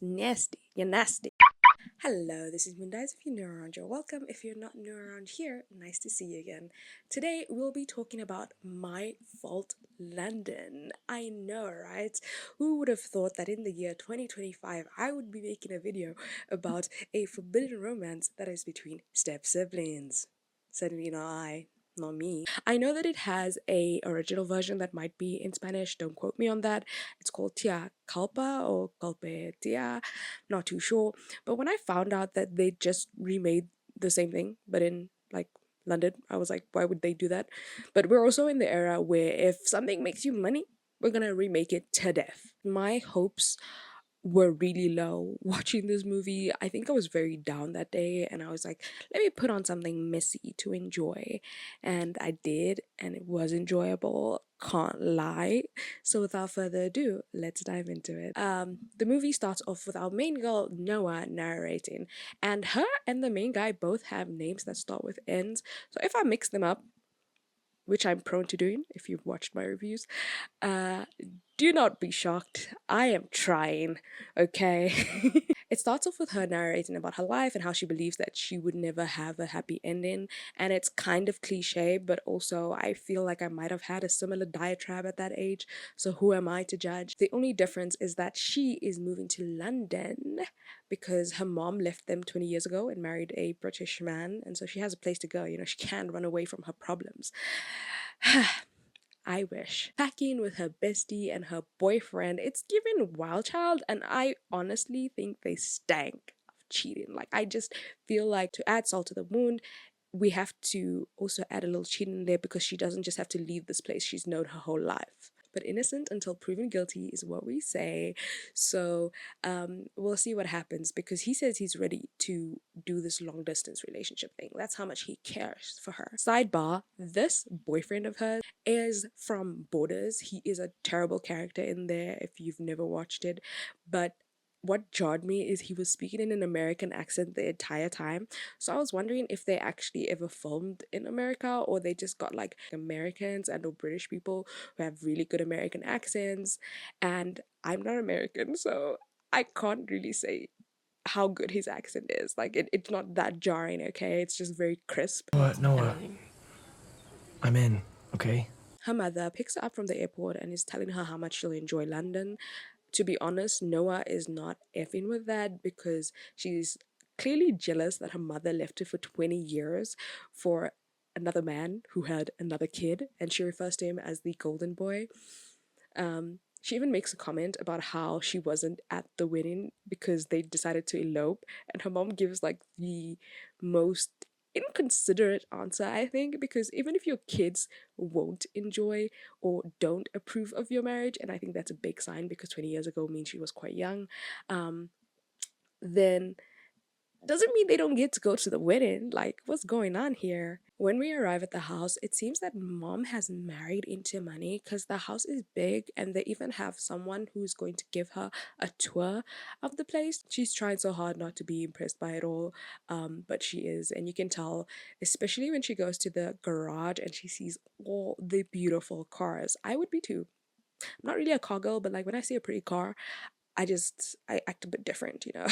nasty. You're nasty. Hello, this is Moondize. If you're new around, you're welcome. If you're not new around here, nice to see you again. Today, we'll be talking about My Fault London. I know, right? Who would have thought that in the year 2025, I would be making a video about a forbidden romance that is between step siblings? Certainly not I. Not me. I know that it has a original version that might be in Spanish. Don't quote me on that. It's called Tia Culpa or Culpe Tia. Not too sure. But when I found out that they just remade the same thing, but in like London, I was like, why would they do that? But we're also in the era where if something makes you money, we're gonna remake it to death. My hopes were really low watching this movie. I think I was very down that day and I was like, let me put on something messy to enjoy. And I did, and it was enjoyable. Can't lie. So without further ado, let's dive into it. The movie starts off with our main girl Noah narrating, and her and the main guy both have names that start with N's. So if I mix them up, which I'm prone to doing if you've watched my reviews, uh, do not be shocked. I am trying, okay? It starts off with her narrating about her life and how she believes that she would never have a happy ending. And it's kind of cliche, but also I feel like I might have had a similar diatribe at that age. So who am I to judge? The only difference is that she is moving to London because her mom left them 20 years ago and married a British man. And so she has a place to go. You know, she can't run away from her problems. I wish. Packing with her bestie and her boyfriend, it's given Wild Child, and I honestly think they stank of cheating. Like, I just feel like to add salt to the wound, we have to also add a little cheating in there because she doesn't just have to leave this place she's known her whole life. But innocent until proven guilty is what we say. So we'll see what happens because he says he's ready to do this long distance relationship thing. That's how much he cares for her. Sidebar, this boyfriend of hers is from Borders. He is a terrible character in there if you've never watched it. But what jarred me is he was speaking in an American accent the entire time. So I was wondering if they actually ever filmed in America or they just got like Americans and or British people who have really good American accents. And I'm not American, so I can't really say how good his accent is. Like it's not that jarring, okay? It's just very crisp. What, Noah? Annoying. I'm in, okay? Her mother picks her up from the airport and is telling her how much she'll enjoy London. To be honest, Noah is not effing with that because she's clearly jealous that her mother left her for 20 years for another man who had another kid, and she refers to him as the golden boy. She even makes a comment about how she wasn't at the wedding because they decided to elope, and her mom gives like the most inconsiderate answer, I think, because even if your kids won't enjoy or don't approve of your marriage, and I think that's a big sign because 20 years ago means she was quite young, then doesn't mean they don't get to go to the wedding. Like, what's going on here? When we arrive at the house, it seems that mom has married into money because the house is big and they even have someone who's going to give her a tour of the place. She's trying so hard not to be impressed by it all, but she is. And you can tell, especially when she goes to the garage and she sees all the beautiful cars. I would be too. I'm not really a car girl, but like when I see a pretty car, I act a bit different, you know.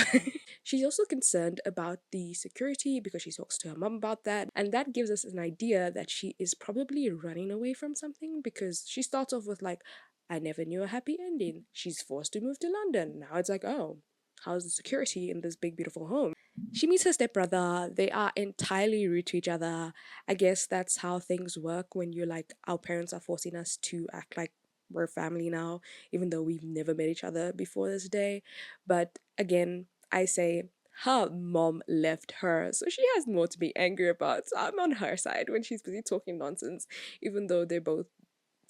She's also concerned about the security because she talks to her mom about that, and that gives us an idea that she is probably running away from something because she starts off with like, I never knew a happy ending. She's forced to move to London. Now it's like, oh, how's the security in this big beautiful home? She meets her stepbrother. They are entirely rude to each other. I guess that's how things work when you're like, our parents are forcing us to act like we're family now, even though we've never met each other before this day. But again, I say her mom left her, so she has more to be angry about. So I'm on her side when she's busy talking nonsense, even though they're both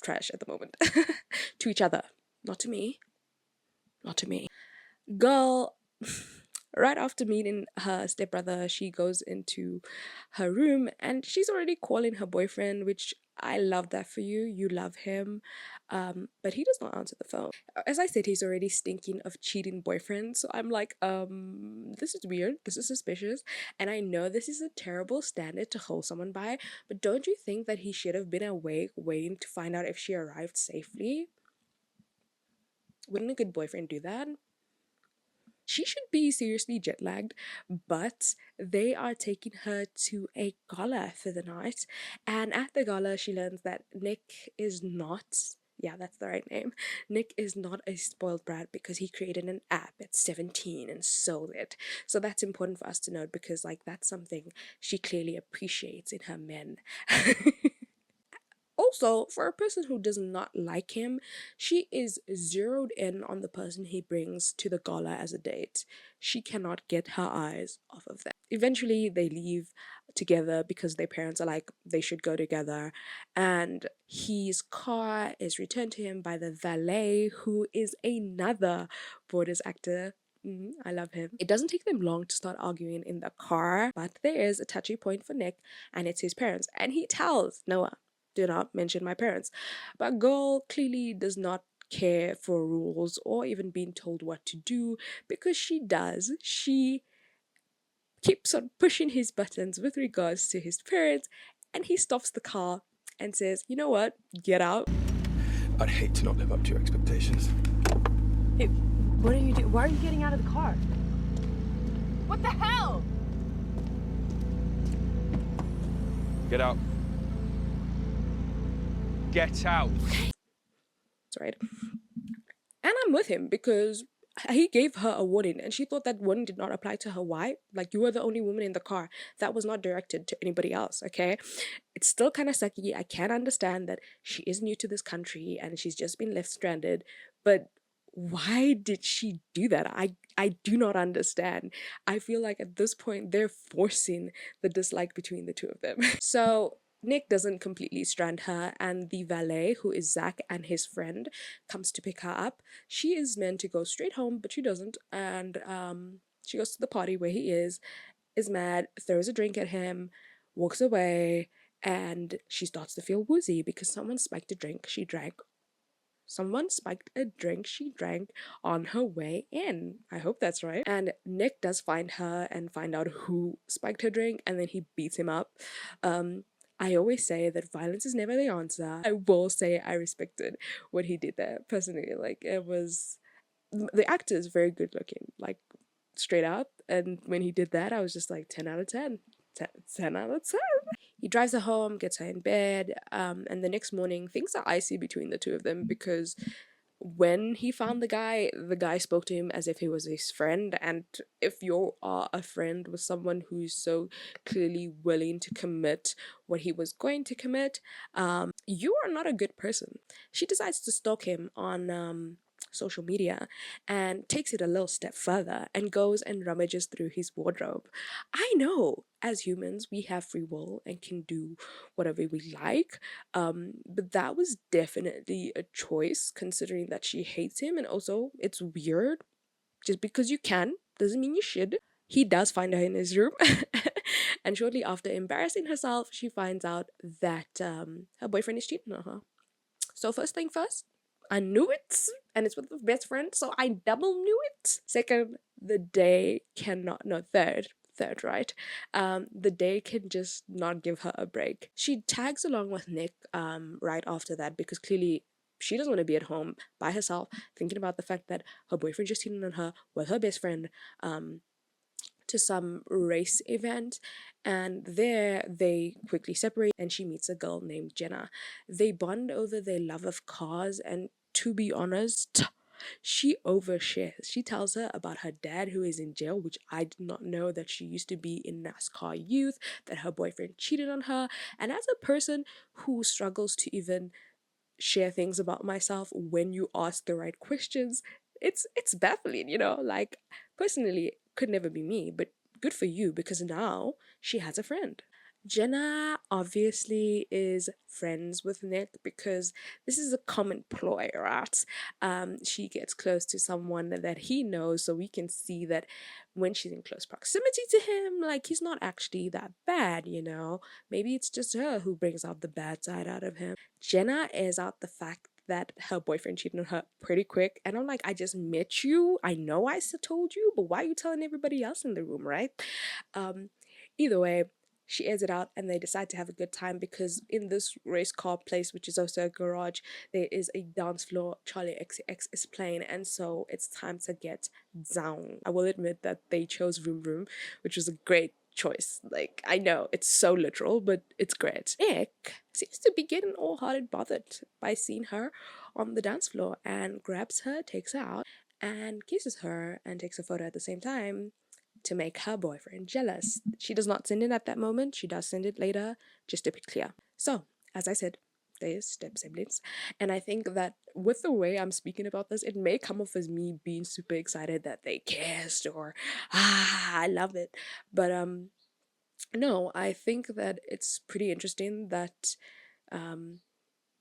trash at the moment. To each other, not to me. Not to me. Girl, right after meeting her stepbrother, she goes into her room and she's already calling her boyfriend, which I love that for you. You love him. But he does not answer the phone. As I said, he's already stinking of cheating boyfriends. So I'm like, this is weird. This is suspicious. And I know this is a terrible standard to hold someone by, but don't you think that he should have been awake waiting to find out if she arrived safely? Wouldn't a good boyfriend do that? She should be seriously jet lagged, but they are taking her to a gala for the night. And at the gala, she learns that Nick is not. Yeah, that's the right name. Nick is not a spoiled brat because he created an app at 17 and sold it. So that's important for us to note because, like, that's something she clearly appreciates in her men. Also, for a person who does not like him, she is zeroed in on the person he brings to the gala as a date. She cannot get her eyes off of them. Eventually, they leave together because their parents are like, they should go together. And his car is returned to him by the valet, who is another Borders actor. I love him. It doesn't take them long to start arguing in the car, but there is a touchy point for Nick, and it's his parents. And he tells Noah, do not mention my parents. But girl clearly does not care for rules or even being told what to do because she does. She keeps on pushing his buttons with regards to his parents, and he stops the car and says, "You know what? Get out." I'd hate to not live up to your expectations. Hey, what are you doing? Why are you getting out of the car? What the hell? Get out. Get out. That's right. And I'm with him because he gave her a warning and she thought that warning did not apply to her. Why? Like, you were the only woman in the car. That was not directed to anybody else, okay? It's still kind of sucky. I can understand that she is new to this country and she's just been left stranded, but why did she do that? I do not understand. I feel like at this point they're forcing the dislike between the two of them. So Nick doesn't completely strand her, and the valet, who is Zach and his friend, comes to pick her up. She is meant to go straight home, but she doesn't, and she goes to the party where he is mad, throws a drink at him, walks away, and she starts to feel woozy because someone spiked a drink she drank. Someone spiked a drink she drank on her way in. I hope that's right. And Nick does find her and find out who spiked her drink, and then he beats him up. I always say that violence is never the answer. I will say I respected what he did there personally. Like, it was, the actor is very good looking, like, straight up. And when he did that, I was just like 10 out of 10. 10 out of 10. He drives her home, gets her in bed, and the next morning things are icy between the two of them because when he found the guy spoke to him as if he was his friend. And if you are a friend with someone who's so clearly willing to commit what he was going to commit, you are not a good person. She decides to stalk him on social media and takes it a little step further and goes and rummages through his wardrobe. I know as humans we have free will and can do whatever we like, but that was definitely a choice considering that she hates him, and also it's weird. Just because you can doesn't mean you should. He does find her in his room and shortly after embarrassing herself, she finds out that her boyfriend is cheating on her. So first thing first, I knew it, and it's with the best friend, so I double knew it. Second, the day cannot, no, third, right? The day can just not give her a break. She tags along with Nick right after that because clearly she doesn't want to be at home by herself thinking about the fact that her boyfriend just cheated on her with her best friend to some race event, and there they quickly separate and she meets a girl named Jenna. They bond over their love of cars, and to be honest, she overshares. She tells her about her dad who is in jail, which I did not know that she used to be in NASCAR youth, that her boyfriend cheated on her. And as a person who struggles to even share things about myself when you ask the right questions, it's baffling, like, personally could never be me, but good for you because now she has a friend. Jenna obviously is friends with Nick because this is a common ploy, right? She gets close to someone that he knows, so we can see that when she's in close proximity to him, like, he's not actually that bad, Maybe it's just her who brings out the bad side out of him. Jenna airs out the fact that her boyfriend cheated on her pretty quick, and I'm like, I just met you. I know I told you, but why are you telling everybody else in the room, right? Either way, she airs it out and they decide to have a good time because in this race car place, which is also a garage, there is a dance floor Charlie XCX is playing, and so it's time to get down. I will admit that they chose Vroom Vroom, which was a great choice. Like, I know it's so literal, but it's great. Nick seems to be getting all hot and bothered by seeing her on the dance floor and grabs her, takes her out, and kisses her and takes a photo at the same time to make her boyfriend jealous. She does not send it at that moment, she does send it later, just to be clear. So, as I said, they're step siblings, and I think that with the way I'm speaking about this, it may come off as me being super excited that they kissed or I love it, but no, I think that it's pretty interesting that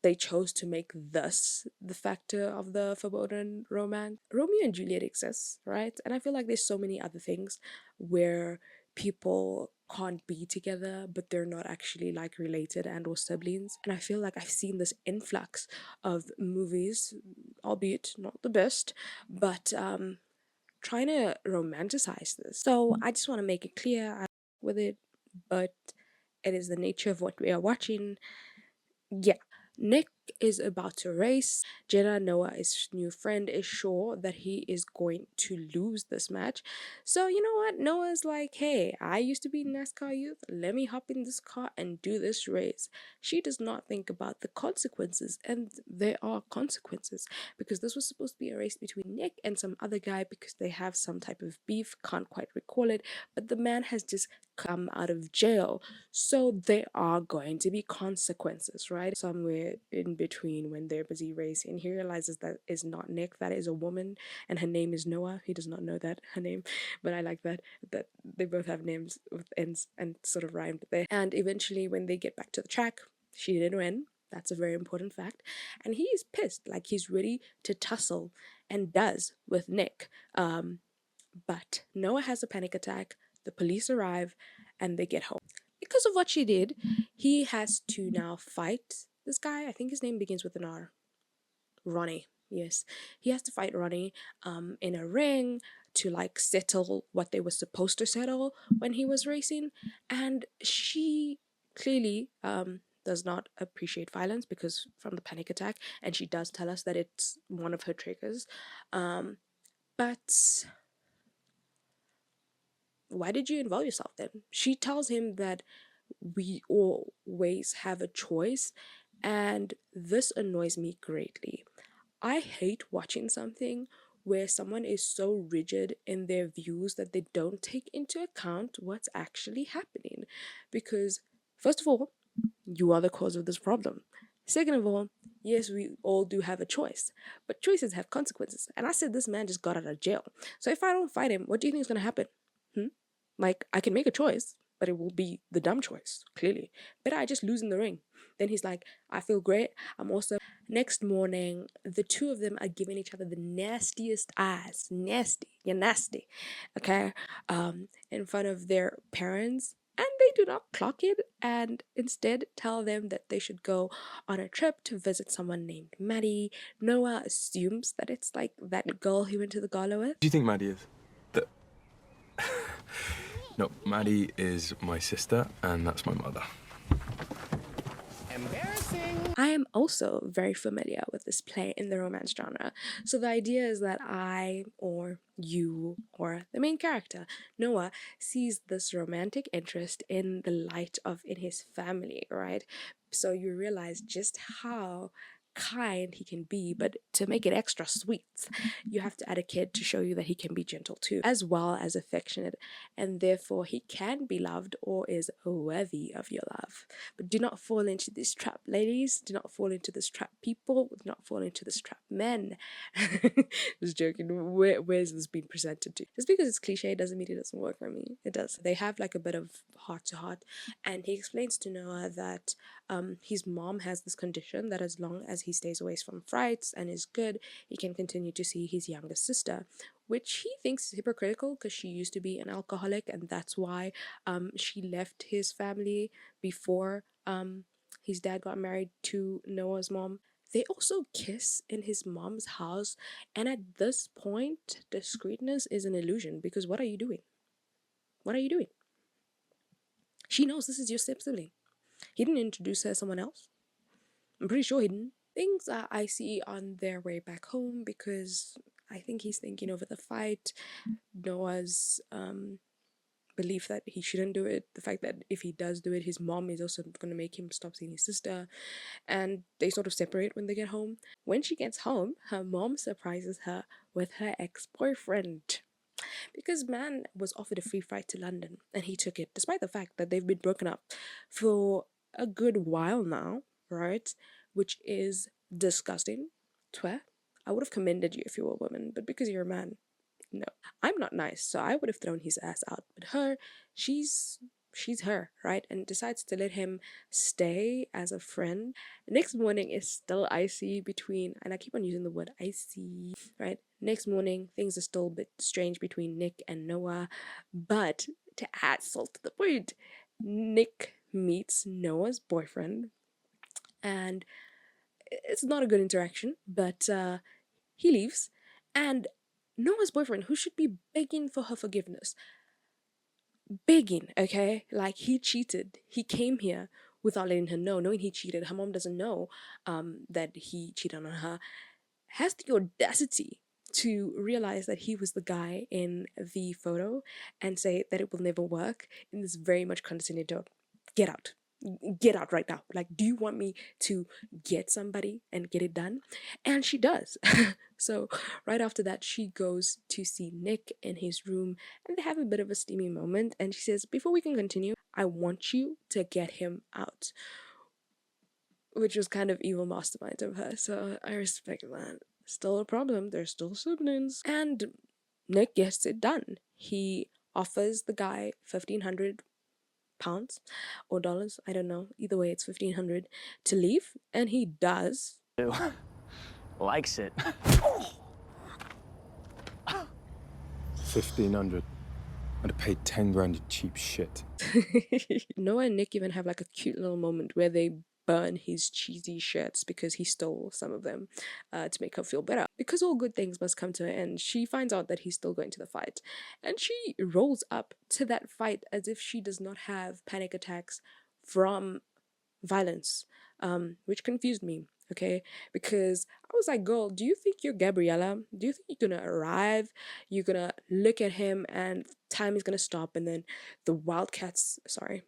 they chose to make this the factor of the forbidden romance. Romeo and Juliet exists, right? And I feel like there's so many other things where people can't be together but they're not actually like related and or siblings, and I feel like I've seen this influx of movies, albeit not the best, but trying to romanticize this. So I just want to make it clear I with it, but it is the nature of what we are watching. Yeah, Nick is about to race. Jenna, Noah's new friend, is sure that he is going to lose this match. So, you know what? Noah's like, hey, I used to be NASCAR youth. Let me hop in this car and do this race. She does not think about the consequences, and there are consequences because this was supposed to be a race between Nick and some other guy because they have some type of beef. Can't quite recall it, but the man has just come out of jail. So there are going to be consequences, right? Somewhere in between when they're busy racing, he realizes that is not Nick, that is a woman, and her name is Noah. He does not know that her name, but I like that they both have names with ends and sort of rhymed there. And eventually, when they get back to the track, she didn't win. That's a very important fact. And he is pissed, like he's ready to tussle, and does with Nick. But Noah has a panic attack. The police arrive and they get home. Because of what she did, he has to now fight this guy. I think his name begins with an R. Ronnie. Yes. He has to fight Ronnie in a ring to like settle what they were supposed to settle when he was racing. And she clearly does not appreciate violence because from the panic attack, and she does tell us that it's one of her triggers. But why did you involve yourself then? She tells him that we always have a choice, and this annoys me greatly. I hate watching something where someone is so rigid in their views that they don't take into account what's actually happening. Because, first of all, you are the cause of this problem. Second of all, yes, we all do have a choice, but choices have consequences. And I said this man just got out of jail. So if I don't fight him, what do you think is going to happen? Like, I can make a choice, but it will be the dumb choice, clearly. Better I just lose in the ring. Then he's like, I feel great. I'm also... Next morning, the two of them are giving each other the nastiest eyes. Nasty. You're nasty. Okay? In front of their parents. And they do not clock it and instead tell them that they should go on a trip to visit someone named Maddie. Noah assumes that it's like that girl he went to the gala with. Who do you think Maddie is? The... No, Maddie is my sister, and that's my mother. I am also very familiar with this play in the romance genre. So the idea is that I, or you, or the main character, Noah, sees this romantic interest in the light of in his family, right? So you realize just how kind he can be, but to make it extra sweet, you have to add a kid to show you that he can be gentle too, as well as affectionate, and therefore he can be loved or is worthy of your love. But do not fall into this trap, ladies. Do not fall into this trap, people. Do not fall into this trap, men. Just joking. Where's this being presented to? Just because it's cliche doesn't mean it doesn't work for me. It does. They have like a bit of heart to heart, and he explains to Noah that his mom has this condition that as long as he stays away from frights and is good, he can continue to see his younger sister, which he thinks is hypocritical because she used to be an alcoholic, and that's why she left his family before his dad got married to Noah's mom. They also kiss in his mom's house, and at this point, discreetness is an illusion because what are you doing? What are you doing? She knows this is your step sibling. He didn't introduce her to someone else. I'm pretty sure he didn't. Things are icy on their way back home because I think he's thinking over the fight. Noah's belief that he shouldn't do it, the fact that if he does do it, his mom is also going to make him stop seeing his sister, and they sort of separate when they get home. When she gets home, her mom surprises her with her ex-boyfriend. Because man was offered a free flight to London and he took it, despite the fact that they've been broken up for a good while now, right? Which is disgusting. Twe, I would have commended you if you were a woman, but because you're a man, no. I'm not nice, so I would have thrown his ass out. But her, she's her, right? And decides to let him stay as a friend. The next morning is still icy between, and I keep on using the word icy, right? Next morning, things are still a bit strange between Nick and Noah. But to add salt to the wound, Nick meets Noah's boyfriend, and it's not a good interaction, but he leaves, and Noah's boyfriend, who should be begging for her forgiveness, begging, okay, like he cheated, he came here without letting her know, knowing he cheated, her mom doesn't know that he cheated on her, has the audacity to realize that he was the guy in the photo and say that it will never work in this very much condescending tone. Get out right now. Like, do you want me to get somebody and get it done? And she does. So right after that, she goes to see Nick in his room and they have a bit of a steamy moment, and she says, before we can continue, I want you to get him out, which was kind of evil mastermind of her, so I respect that. Still a problem, they're still siblings. And Nick gets it done. He offers the guy £1,500 or dollars, I don't know, either way it's 1,500 to leave, and he does. Likes it. 1,500. I'd have paid 10 grand in cheap shit. Noah and Nick even have like a cute little moment where they burn his cheesy shirts because he stole some of them to make her feel better. Because all good things must come to an end, she finds out that he's still going to the fight, and she rolls up to that fight as if she does not have panic attacks from violence, which confused me, okay? Because I was like, girl, do you think you're Gabriella? Do you think you're gonna arrive, you're gonna look at him and time is gonna stop, and then the Wildcats, sorry,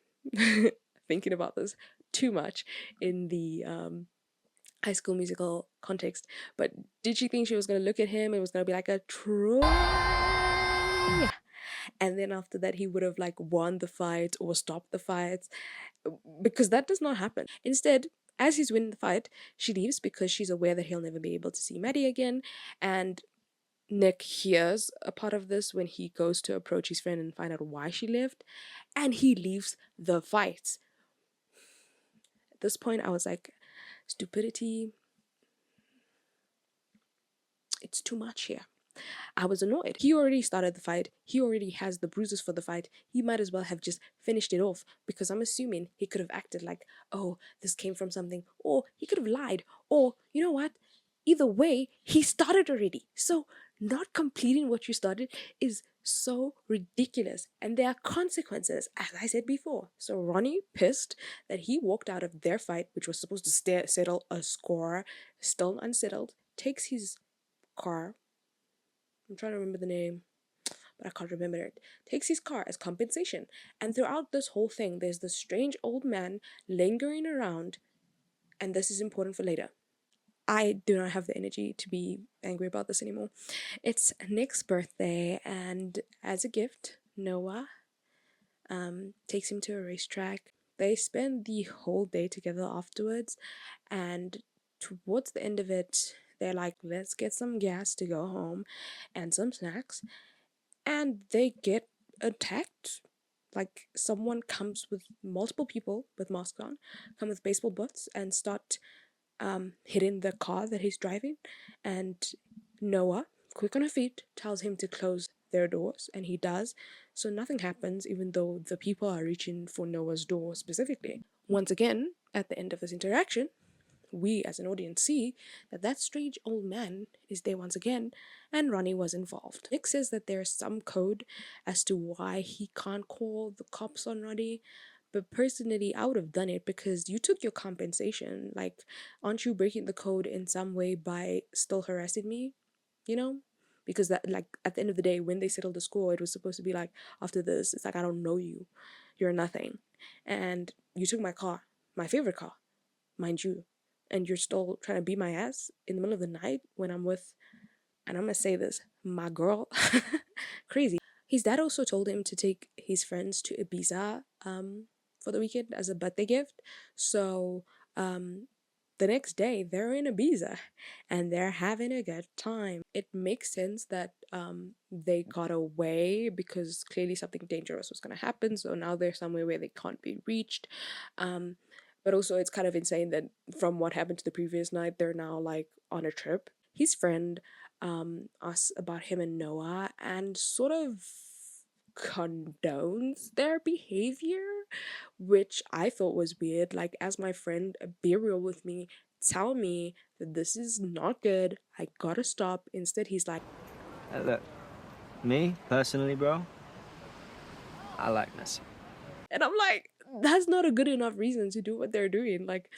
thinking about this too much in the High School Musical context, but did she think she was gonna look at him and it was gonna be like a Troy, and then after that he would have like won the fight or stopped the fight? Because that does not happen. Instead, as he's winning the fight, she leaves because she's aware that he'll never be able to see Maddie again, and Nick hears a part of this when he goes to approach his friend and find out why she left, and he leaves the fight. At this point, I was like, stupidity, it's too much here. I was annoyed. He already started the fight. He already has the bruises for the fight. He might as well have just finished it off, because I'm assuming he could have acted like, oh, this came from something, or he could have lied, or you know what? Either way, he started already. So not completing what you started is so ridiculous, and there are consequences, as I said before. So Ronnie, pissed that he walked out of their fight, which was supposed to settle a score, still unsettled, takes his car, I'm trying to remember the name, but I can't remember it, takes his car as compensation. And throughout this whole thing, there's this strange old man lingering around, and this is important for later. I do not have the energy to be angry about this anymore. It's Nick's birthday, and as a gift, Noah takes him to a racetrack. They spend the whole day together afterwards, and towards the end of it, they're like, let's get some gas to go home and some snacks, and they get attacked. Like, someone comes with multiple people with masks on, come with baseball bats and start hitting the car that he's driving, and Noah, quick on her feet, tells him to close their doors, and he does, so nothing happens, even though the people are reaching for Noah's door specifically. Once again, at the end of this interaction, we as an audience see that that strange old man is there once again, and Ronnie was involved. Nick says that there's some code as to why he can't call the cops on Ronnie, But personally, I would have done it because you took your compensation. Like, aren't you breaking the code in some way by still harassing me? You know? Because that, like, at the end of the day, when they settled the score, it was supposed to be like, after this, it's like, I don't know you. You're nothing. And you took my car, my favorite car, mind you. And you're still trying to beat my ass in the middle of the night when I'm with, and I'm gonna say this, my girl. Crazy. His dad also told him to take his friends to Ibiza for the weekend as a birthday gift. So um, the next day they're in Ibiza and they're having a good time. It makes sense that they got away because clearly something dangerous was going to happen. So now they're somewhere where they can't be reached. Um, but also, it's kind of insane that from what happened to the previous night, they're now like on a trip. His friend asked about him and Noah and sort of condones their behavior, which I thought was weird. Like, as my friend, be real with me, tell me that this is not good. I gotta stop. Instead, he's like, Look, me, personally, bro, I like messy. and I'm like, that's not a good enough reason to do what they're doing. Like,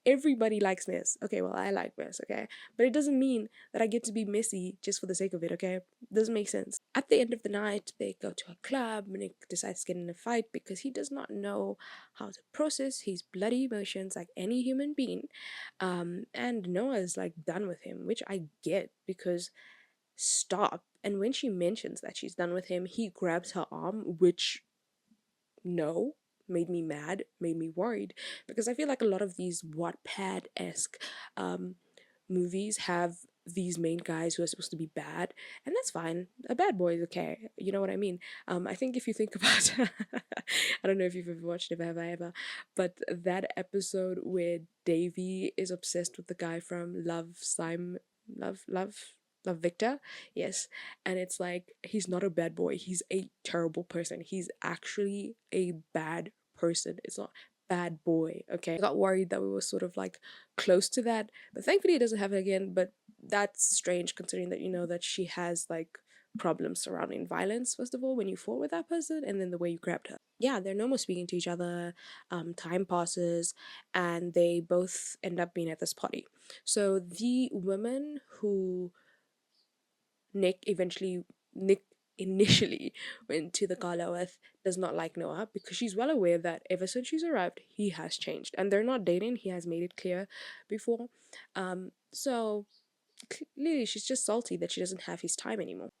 everybody likes mess. Okay, well, I like mess, okay? But it doesn't mean that I get to be messy just for the sake of it, okay? Doesn't make sense. At the end of the night, they go to a club. Nick decides to get in a fight because he does not know how to process his bloody emotions like any human being. And Noah's like done with him, which I get because stop. And when she mentions that she's done with him, he grabs her arm, which no, made me mad, made me worried, because I feel like a lot of these Wattpad-esque movies have these main guys who are supposed to be bad, and that's fine. A bad boy is okay, you know what I mean? I think if you think about I don't know if you've ever watched it, have I ever, but that episode where Davy is obsessed with the guy from Love Victor, yes, and it's like he's not a bad boy, he's a terrible person, he's actually a bad person, it's not bad boy, okay? I got worried that we were sort of like close to that, but thankfully it doesn't happen again. But that's strange considering that, you know, that she has like problems surrounding violence, first of all, when you fought with that person, and then the way you grabbed her. Yeah, they're no more speaking to each other. Time passes and they both end up being at this party. So the woman who Nick initially went to the gala with does not like Noah because she's well aware that ever since she's arrived, he has changed. And they're not dating, he has made it clear before. So clearly she's just salty that she doesn't have his time anymore.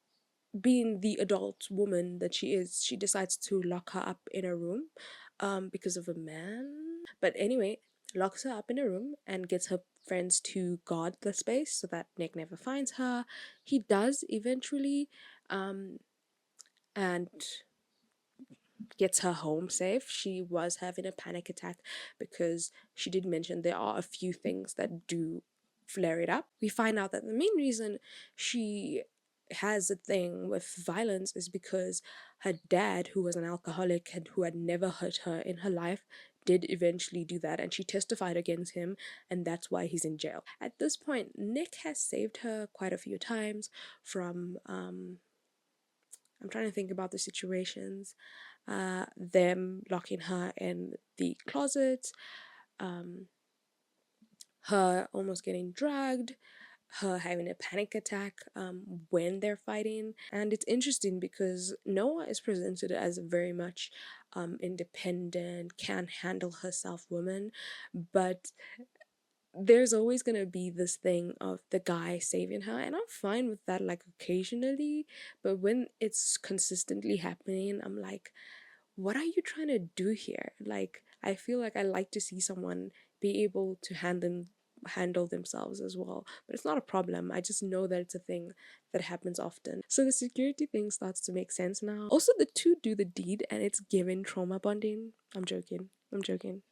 Being the adult woman that she is, she decides to lock her up in a room because of a man. But anyway, locks her up in a room and gets her friends to guard the space so that Nick never finds her. He does eventually, and gets her home safe. She was having a panic attack because she did mention there are a few things that do flare it up. We find out that the main reason she has a thing with violence is because her dad, who was an alcoholic and who had never hurt her in her life, did eventually do that, and she testified against him, and that's why he's in jail. At this point, Nick has saved her quite a few times from I'm trying to think about the situations. Them locking her in the closet, her almost getting dragged, her having a panic attack when they're fighting. And it's interesting because Noah is presented as a very much independent, can handle herself woman, but there's always gonna be this thing of the guy saving her, and I'm fine with that like occasionally, but when it's consistently happening, I'm like, what are you trying to do here? Like, I feel like I like to see someone be able to handle themselves as well, but it's not a problem. I just know that it's a thing that happens often. So the security thing starts to make sense now. Also, the two do the deed and it's given trauma bonding. I'm joking,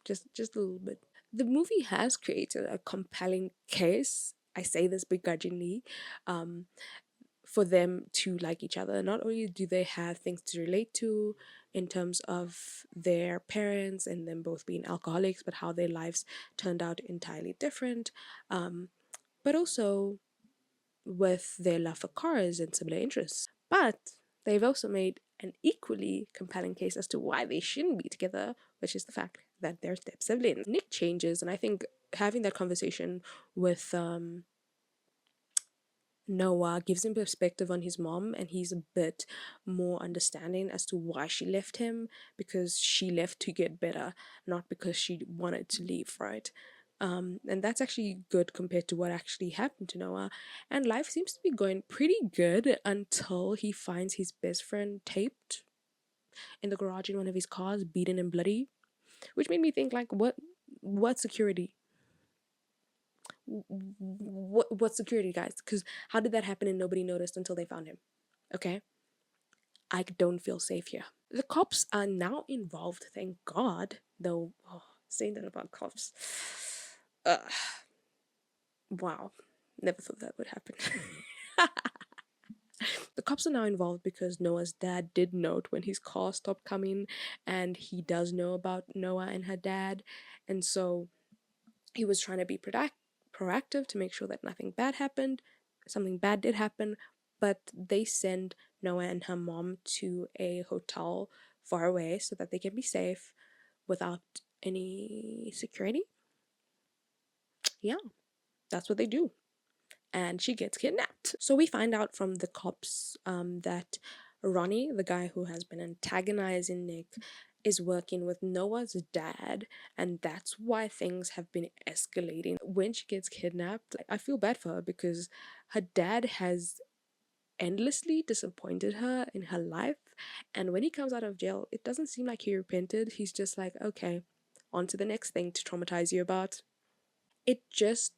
just a little bit. The movie has created a compelling case, I say this begrudgingly, for them to like each other. Not only do they have things to relate to in terms of their parents and them both being alcoholics, but how their lives turned out entirely different, but also with their love for cars and similar interests. But they've also made an equally compelling case as to why they shouldn't be together, which is the fact that they're step siblings. Nick changes, and I think having that conversation with Noah gives him perspective on his mom, and he's a bit more understanding as to why she left him, because she left to get better, not because she wanted to leave, right? And that's actually good compared to what actually happened to Noah. And life seems to be going pretty good until he finds his best friend taped in the garage in one of his cars, beaten and bloody, which made me think, like, what security? What security, guys? Because how did that happen and nobody noticed until they found him? Okay, I don't feel safe here. The cops are now involved, thank God. Though, saying that about cops, uh, wow, never thought that would happen. The cops are now involved because Noah's dad did note when his car stopped coming, and he does know about Noah and her dad, and so he was trying to be proactive to make sure that nothing bad happened. Something bad did happen, but they send Noah and her mom to a hotel far away so that they can be safe without any security. Yeah, that's what they do. And she gets kidnapped. So we find out from the cops that Ronnie, the guy who has been antagonizing Nick, is working with Noah's dad, and that's why things have been escalating. When she gets kidnapped, I feel bad for her because her dad has endlessly disappointed her in her life, and when he comes out of jail, it doesn't seem like he repented. He's just like, okay, on to the next thing to traumatize you about. It just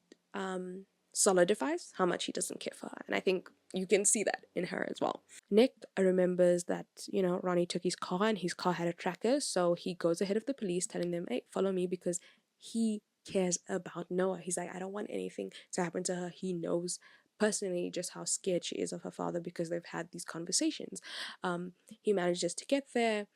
solidifies how much he doesn't care for her, and I think you can see that in her as well. Nick remembers that, Ronnie took his car and his car had a tracker, so he goes ahead of the police telling them, hey, follow me, because he cares about Noah. He's like, I don't want anything to happen to her. He knows personally just how scared she is of her father because they've had these conversations. He manages to get there.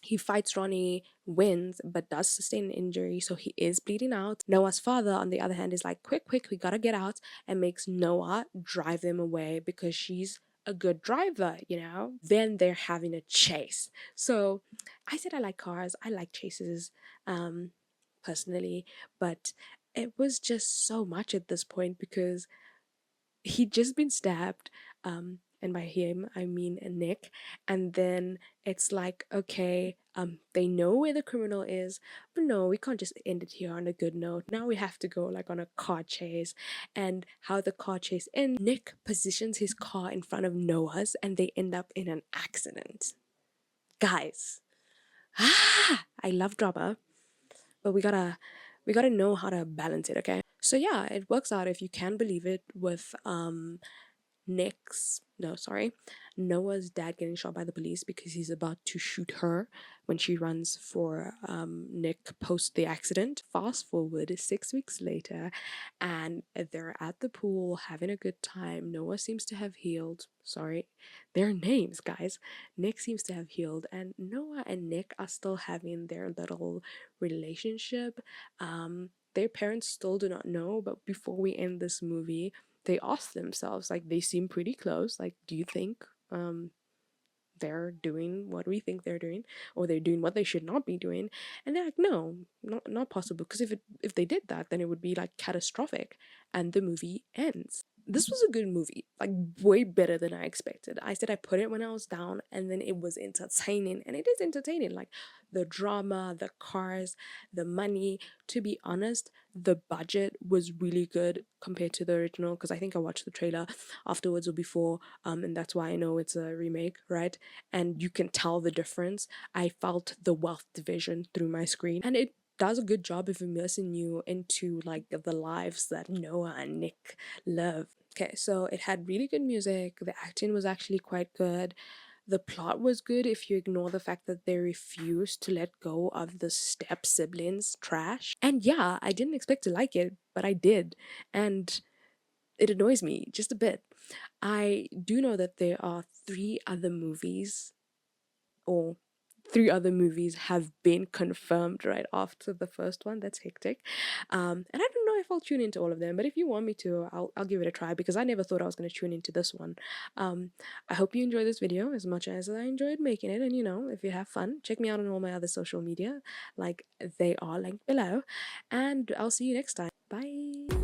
He fights Ronnie, wins, but does sustain an injury, so he is bleeding out. Noah's father, on the other hand, is like, quick, quick, we gotta get out, and makes Noah drive them away because she's a good driver. Then they're having a chase. So I said I like cars, I like chases, personally, but it was just so much at this point because he'd just been stabbed, and by him I mean Nick, and then it's like, okay, they know where the criminal is, but no, we can't just end it here on a good note. Now we have to go like on a car chase, and how the car chase ends, Nick positions his car in front of Noah's and they end up in an accident. Guys, I love drama, but we gotta know how to balance it, okay? So yeah, it works out, if you can believe it, with Noah's dad getting shot by the police because he's about to shoot her when she runs for Nick post the accident. Fast forward 6 weeks later, and they're at the pool having a good time. Noah seems to have healed. Sorry, their names, guys. Nick seems to have healed, and Noah and Nick are still having their little relationship. Their parents still do not know, but before we end this movie, they ask themselves, like, they seem pretty close, like, do you think they're doing what we think they're doing, or they're doing what they should not be doing? And they're like, no, not possible, because if they did that, then it would be like catastrophic, and the movie ends. This was a good movie, like way better than I expected. I said I put it when I was down, and then it was entertaining, and it is entertaining. Like the drama, the cars, the money. To be honest, the budget was really good compared to the original, because I think I watched the trailer afterwards or before, and that's why I know it's a remake, right? And you can tell the difference. I felt the wealth division through my screen, and it does a good job of immersing you into like the lives that Noah and Nick live. Okay, so it had really good music, the acting was actually quite good, the plot was good if you ignore the fact that they refused to let go of the step siblings trash. And yeah, I didn't expect to like it, but I did, and it annoys me just a bit. I do know that there are or three other movies have been confirmed right after the first one. That's hectic. And I don't know if I'll tune into all of them, but if you want me to, I'll give it a try, because I never thought I was going to tune into this one. I hope you enjoyed this video as much as I enjoyed making it, and you know, if you have fun, check me out on all my other social media, like they are linked below, and I'll see you next time. Bye.